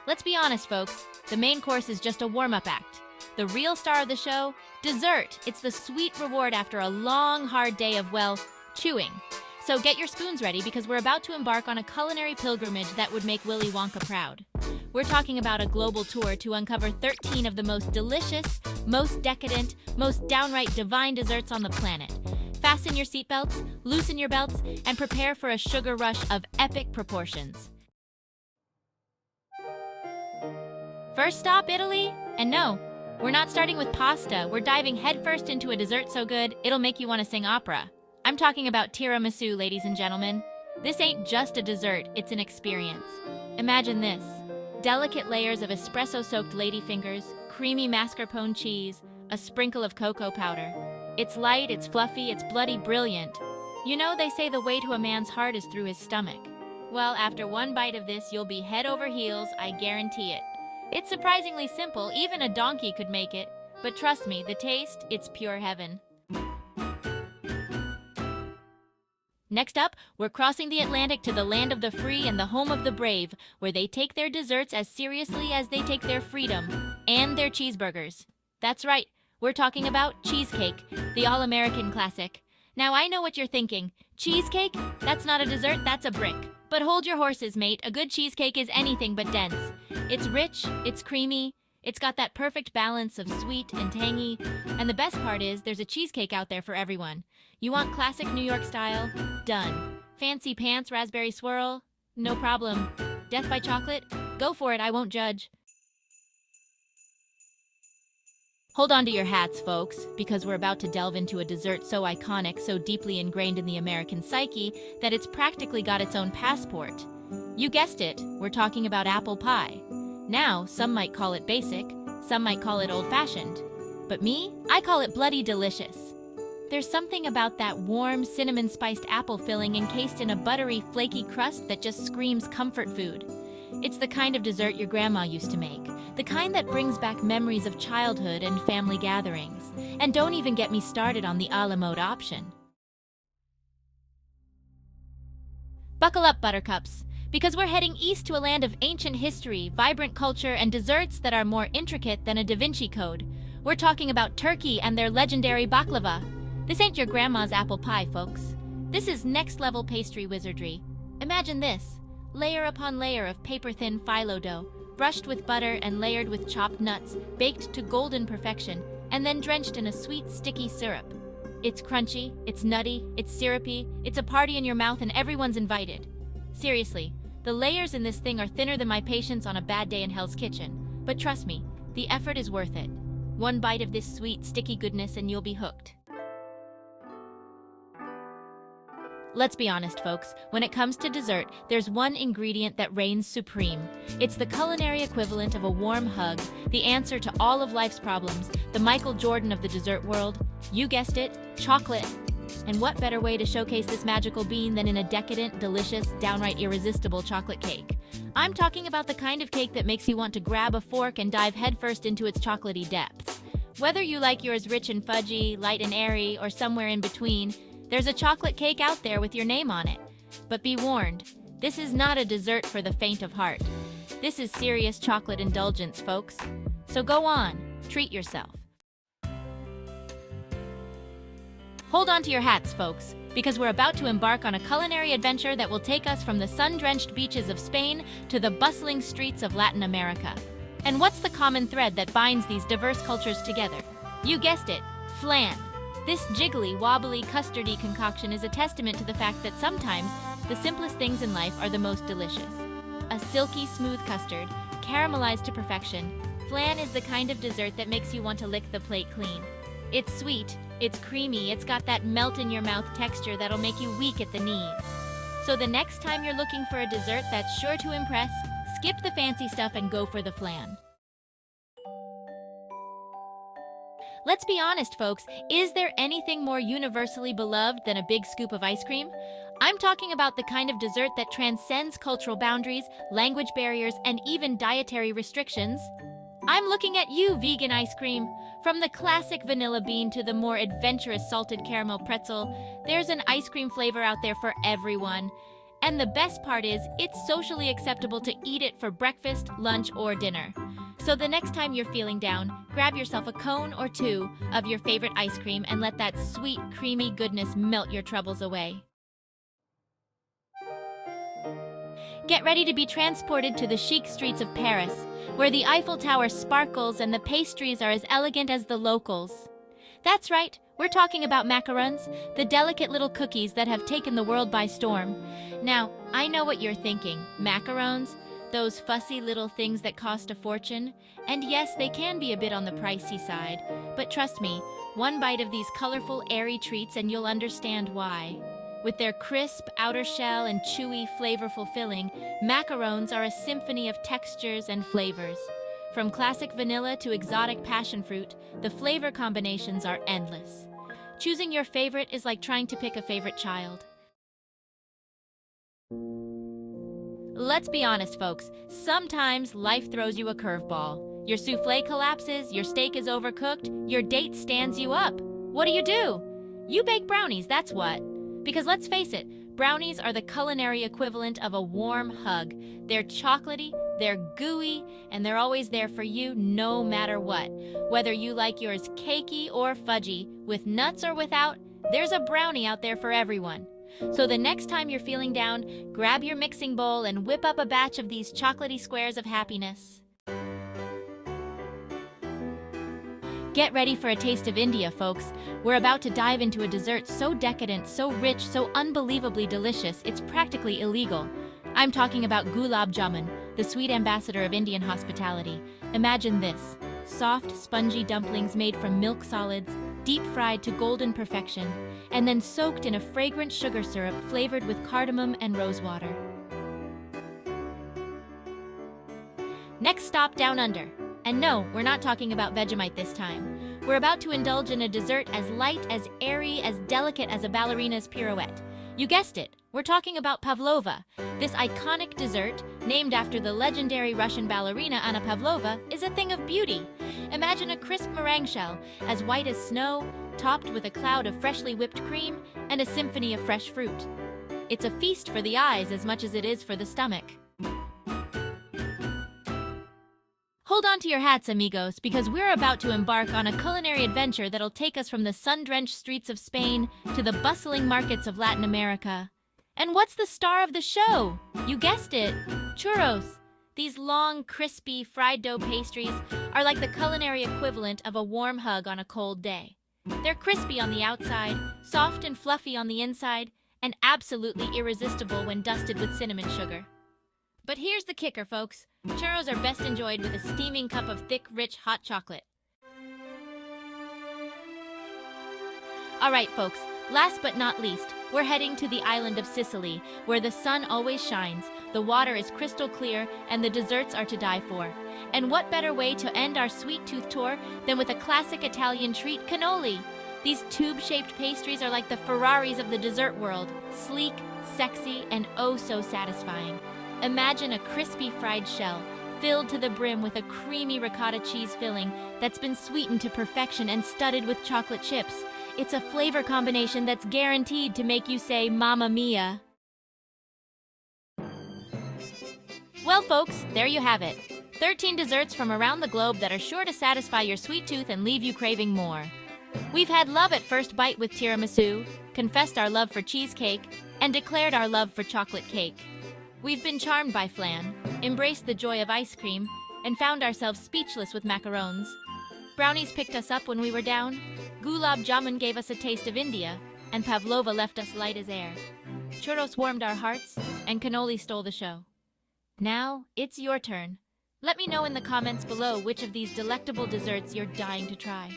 Let's be honest, folks, the main course is just a warm-up act. The real star of the show? Dessert. It's the sweet reward after a long, hard day of, well, chewing. So get your spoons ready because we're about to embark on a culinary pilgrimage that would make Willy Wonka proud. We're talking about a global tour to uncover 13 of the most delicious, most decadent, most downright divine desserts on the planet. Fasten your seatbelts, loosen your belts, and prepare for a sugar rush of epic proportions. First stop, Italy? And no, we're not starting with pasta. We're diving headfirst into a dessert so good, it'll make you want to sing opera. I'm talking about tiramisu, ladies and gentlemen. This ain't just a dessert, it's an experience. Imagine this. Delicate layers of espresso-soaked ladyfingers, creamy mascarpone cheese, a sprinkle of cocoa powder. It's light, it's fluffy, it's bloody brilliant. You know, they say the way to a man's heart is through his stomach. Well, after one bite of this, you'll be head over heels, I guarantee it. It's surprisingly simple, even a donkey could make it. But trust me, the taste, it's pure heaven. Next up, we're crossing the Atlantic to the land of the free and the home of the brave, where they take their desserts as seriously as they take their freedom and their cheeseburgers. That's right, we're talking about cheesecake, the all-American classic. Now I know what you're thinking. Cheesecake? That's not a dessert, that's a brick. But hold your horses, mate. A good cheesecake is anything but dense. It's rich, it's creamy, it's got that perfect balance of sweet and tangy, and the best part is there's a cheesecake out there for everyone. You want classic New York style? Done. Fancy pants, raspberry swirl? No problem. Death by chocolate? Go for it, I won't judge. Hold on to your hats, folks, because we're about to delve into a dessert so iconic, so deeply ingrained in the American psyche, that it's practically got its own passport. You guessed it, we're talking about apple pie. Now, some might call it basic, some might call it old-fashioned. But me, I call it bloody delicious. There's something about that warm, cinnamon-spiced apple filling encased in a buttery, flaky crust that just screams comfort food. It's the kind of dessert your grandma used to make, the kind that brings back memories of childhood and family gatherings. And don't even get me started on the a la mode option. Buckle up, buttercups, because we're heading east to a land of ancient history, vibrant culture, and desserts that are more intricate than a Da Vinci Code. We're talking about Turkey and their legendary baklava. This ain't your grandma's apple pie, folks. This is next-level pastry wizardry. Imagine this. Layer upon layer of paper-thin phyllo dough, brushed with butter and layered with chopped nuts, baked to golden perfection, and then drenched in a sweet, sticky syrup. It's crunchy, it's nutty, it's syrupy, it's a party in your mouth and everyone's invited. Seriously, the layers in this thing are thinner than my patience on a bad day in Hell's Kitchen. But trust me, the effort is worth it. One bite of this sweet, sticky goodness and you'll be hooked. Let's be honest, folks, when it comes to dessert, there's one ingredient that reigns supreme. It's the culinary equivalent of a warm hug, the answer to all of life's problems, the Michael Jordan of the dessert world. You guessed it, chocolate. And what better way to showcase this magical bean than in a decadent, delicious, downright irresistible chocolate cake? I'm talking about the kind of cake that makes you want to grab a fork and dive headfirst into its chocolatey depths. Whether you like yours rich and fudgy, light and airy, or somewhere in between, there's a chocolate cake out there with your name on it. But be warned, this is not a dessert for the faint of heart. This is serious chocolate indulgence, folks. So go on, treat yourself. Hold on to your hats, folks, because we're about to embark on a culinary adventure that will take us from the sun-drenched beaches of Spain to the bustling streets of Latin America. And what's the common thread that binds these diverse cultures together? You guessed it, flan. This jiggly, wobbly, custardy concoction is a testament to the fact that sometimes the simplest things in life are the most delicious. A silky, smooth custard, caramelized to perfection, flan is the kind of dessert that makes you want to lick the plate clean. It's sweet, it's creamy, it's got that melt-in-your-mouth texture that'll make you weak at the knees. So the next time you're looking for a dessert that's sure to impress, skip the fancy stuff and go for the flan. Let's be honest, folks, is there anything more universally beloved than a big scoop of ice cream? I'm talking about the kind of dessert that transcends cultural boundaries, language barriers, and even dietary restrictions. I'm looking at you, vegan ice cream. From the classic vanilla bean to the more adventurous salted caramel pretzel, there's an ice cream flavor out there for everyone. And the best part is, it's socially acceptable to eat it for breakfast, lunch, or dinner. So the next time you're feeling down, grab yourself a cone or two of your favorite ice cream and let that sweet, creamy goodness melt your troubles away. Get ready to be transported to the chic streets of Paris, where the Eiffel Tower sparkles and the pastries are as elegant as the locals. That's right, we're talking about macarons, the delicate little cookies that have taken the world by storm. Now, I know what you're thinking. Macarons? Those fussy little things that cost a fortune? And yes, they can be a bit on the pricey side. But trust me, one bite of these colorful, airy treats and you'll understand why. With their crisp outer shell and chewy, flavorful filling, macarons are a symphony of textures and flavors. From classic vanilla to exotic passion fruit, the flavor combinations are endless. Choosing your favorite is like trying to pick a favorite child. Let's be honest, folks. Sometimes life throws you a curveball. Your souffle collapses, your steak is overcooked, your date stands you up. What do? You bake brownies, that's what. Because let's face it, brownies are the culinary equivalent of a warm hug. They're chocolatey, they're gooey, and they're always there for you no matter what. Whether you like yours cakey or fudgy, with nuts or without, there's a brownie out there for everyone. So the next time you're feeling down, grab your mixing bowl and whip up a batch of these chocolatey squares of happiness. Get ready for a taste of India, folks. We're about to dive into a dessert so decadent, so rich, so unbelievably delicious, it's practically illegal. I'm talking about Gulab Jamun, the sweet ambassador of Indian hospitality. Imagine this: soft, spongy dumplings made from milk solids, deep-fried to golden perfection, and then soaked in a fragrant sugar syrup flavored with cardamom and rosewater. Next stop, down under. And no, we're not talking about Vegemite this time. We're about to indulge in a dessert as light, as airy, as delicate as a ballerina's pirouette. You guessed it, we're talking about Pavlova. This iconic dessert, named after the legendary Russian ballerina Anna Pavlova, is a thing of beauty. Imagine a crisp meringue shell, as white as snow, topped with a cloud of freshly whipped cream and a symphony of fresh fruit. It's a feast for the eyes as much as it is for the stomach. Hold on to your hats, amigos, because we're about to embark on a culinary adventure that'll take us from the sun-drenched streets of Spain to the bustling markets of Latin America. And what's the star of the show? You guessed it, churros. These long, crispy, fried dough pastries are like the culinary equivalent of a warm hug on a cold day. They're crispy on the outside, soft and fluffy on the inside, and absolutely irresistible when dusted with cinnamon sugar. But here's the kicker, folks. Churros are best enjoyed with a steaming cup of thick, rich, hot chocolate. All right, folks, last but not least, we're heading to the island of Sicily, where the sun always shines, the water is crystal clear, and the desserts are to die for. And what better way to end our sweet tooth tour than with a classic Italian treat, cannoli? These tube-shaped pastries are like the Ferraris of the dessert world, sleek, sexy, and oh so satisfying. Imagine a crispy fried shell, filled to the brim with a creamy ricotta cheese filling that's been sweetened to perfection and studded with chocolate chips. It's a flavor combination that's guaranteed to make you say, Mamma Mia. Well, folks, there you have it. 13 desserts from around the globe that are sure to satisfy your sweet tooth and leave you craving more. We've had love at first bite with tiramisu, confessed our love for cheesecake, and declared our love for chocolate cake. We've been charmed by flan, embraced the joy of ice cream, and found ourselves speechless with macarons. Brownies picked us up when we were down, Gulab Jamun gave us a taste of India, and Pavlova left us light as air. Churros warmed our hearts, and cannoli stole the show. Now, it's your turn. Let me know in the comments below which of these delectable desserts you're dying to try.